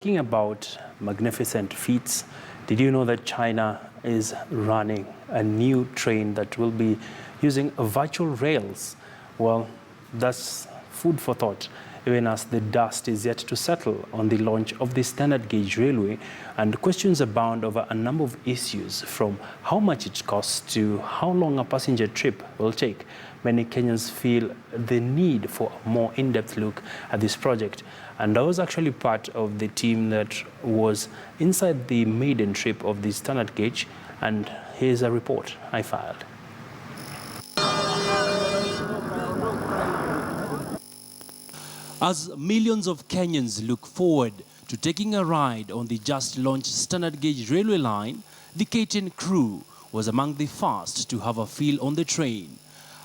Talking about magnificent feats, did you know that China is running a new train that will be using virtual rails? Well, that's food for thought, even as the dust is yet to settle on the launch of the standard gauge railway, and questions abound over a number of issues, from how much it costs to how long a passenger trip will take. Many Kenyans feel the need for a more in-depth look at this project. And I was actually part of the team that was inside the maiden trip of the standard gauge, and here's a report I filed. As millions of Kenyans look forward to taking a ride on the just-launched standard gauge railway line, the KTN crew was among the first to have a feel on the train.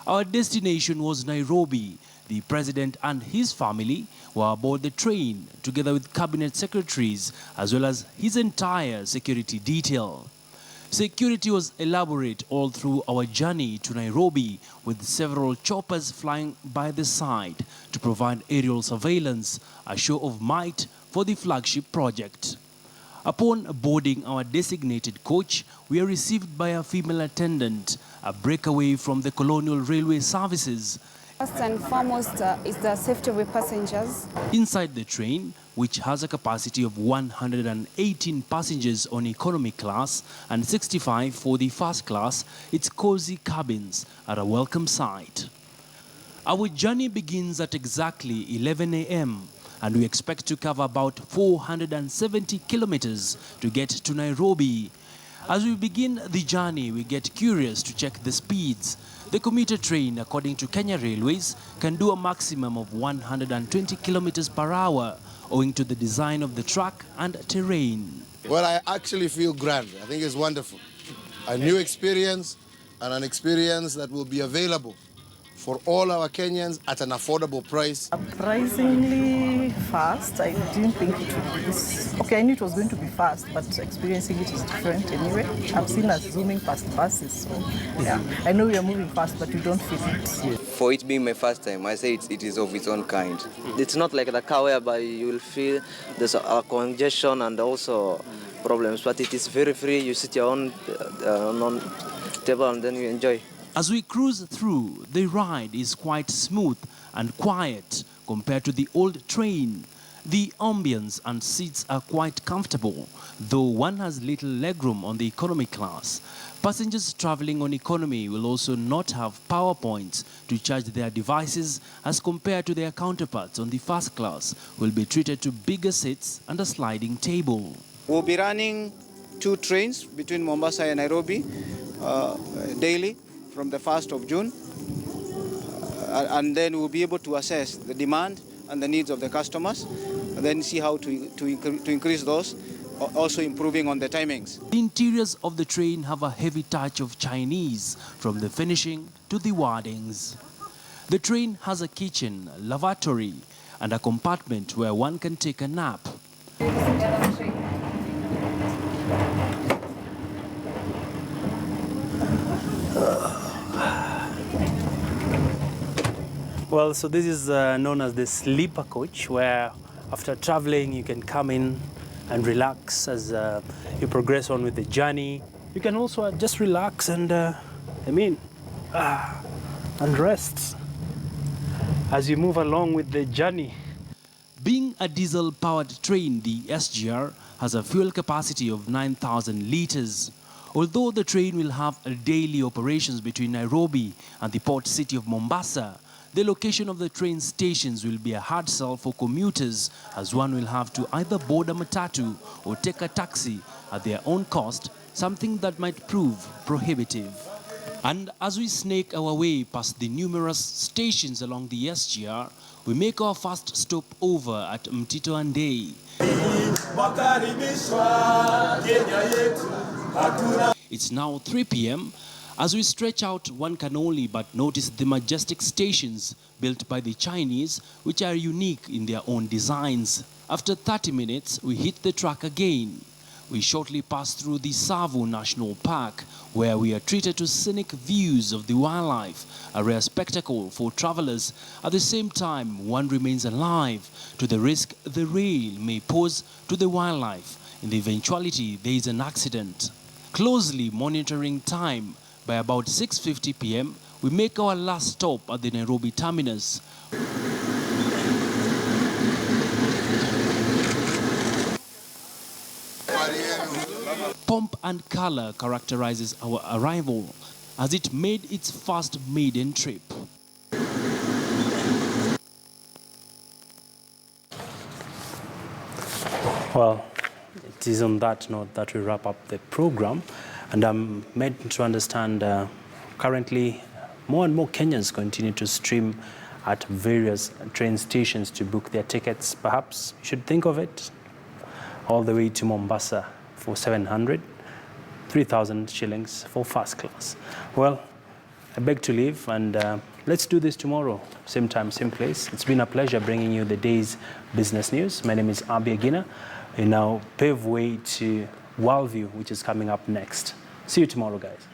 Our destination was Nairobi. The president and his family were aboard the train, together with cabinet secretaries, as well as his entire security detail. Security was elaborate all through our journey to Nairobi, with several choppers flying by the side to provide aerial surveillance, a show of might for the flagship project. Upon boarding our designated coach, we are received by a female attendant, a breakaway from the colonial railway services. First and foremost is the safety of the passengers. Inside the train, which has a capacity of 118 passengers on economy class and 65 for the first class, its cozy cabins are a welcome sight. Our journey begins at exactly 11 a.m. and we expect to cover about 470 kilometers to get to Nairobi. As we begin the journey, we get curious to check the speeds. The commuter train, according to Kenya Railways, can do a maximum of 120 kilometers per hour, owing to the design of the track and terrain. Well, I actually feel grand. I think it's wonderful. A new experience, and an experience that will be available for all our Kenyans at an affordable price. Surprisingly fast. I didn't think it would be this. Okay, I knew it was going to be fast, but experiencing it is different anyway. I've seen us zooming past buses, so yeah. I know we are moving fast, but we don't feel it. For it being my first time, I say it is of its own kind. It's not like the car whereby you will feel there's a congestion and also problems, but it is very free. You sit your own table and then you enjoy. As we cruise through, the ride is quite smooth and quiet compared to the old train. The ambience and seats are quite comfortable, though one has little legroom on the economy class. Passengers traveling on economy will also not have power points to charge their devices as compared to their counterparts on the first class, who will be treated to bigger seats and a sliding table. We'll be running 2 trains between Mombasa and Nairobi daily from the 1st of June, and then we'll be able to assess the demand and the needs of the customers, and then see how to increase those, also improving on the timings. The interiors of the train have a heavy touch of Chinese, from the finishing to the wordings. The train has a kitchen, lavatory, and a compartment where one can take a nap. Well, so this is known as the sleeper coach, where after traveling you can come in and relax as you progress on with the journey. You can also just relax and and rest as you move along with the journey. Being a diesel-powered train, the SGR has a fuel capacity of 9,000 liters. Although the train will have daily operations between Nairobi and the port city of Mombasa, the location of the train stations will be a hard sell for commuters, as one will have to either board a matatu or take a taxi at their own cost, something that might prove prohibitive. And as we snake our way past the numerous stations along the SGR, we make our first stop over at Mtito Andei. It's now 3 p.m. As we stretch out, one can only but notice the majestic stations built by the Chinese, which are unique in their own designs. After 30 minutes, we hit the track again. we shortly pass through the Tsavo National Park, where we are treated to scenic views of the wildlife, a rare spectacle for travelers. At the same time, one remains alive to the risk the rail may pose to the wildlife in the eventuality there is an accident. Closely monitoring time, by about 6:50 p.m., we make our last stop at the Nairobi terminus. Pomp and color characterizes our arrival as it made its first maiden trip. Well, it is on that note that we wrap up the program, and I'm made to understand currently more and more Kenyans continue to stream at various train stations to book their tickets. Perhaps you should think of it all the way to Mombasa for 700, 3,000 shillings for first class. Well, I beg to leave, and let's do this tomorrow, same time, same place. It's been a pleasure bringing you the day's business news. My name is Abi Agina. We now pave way to Worldview, which is coming up next. See you tomorrow, guys.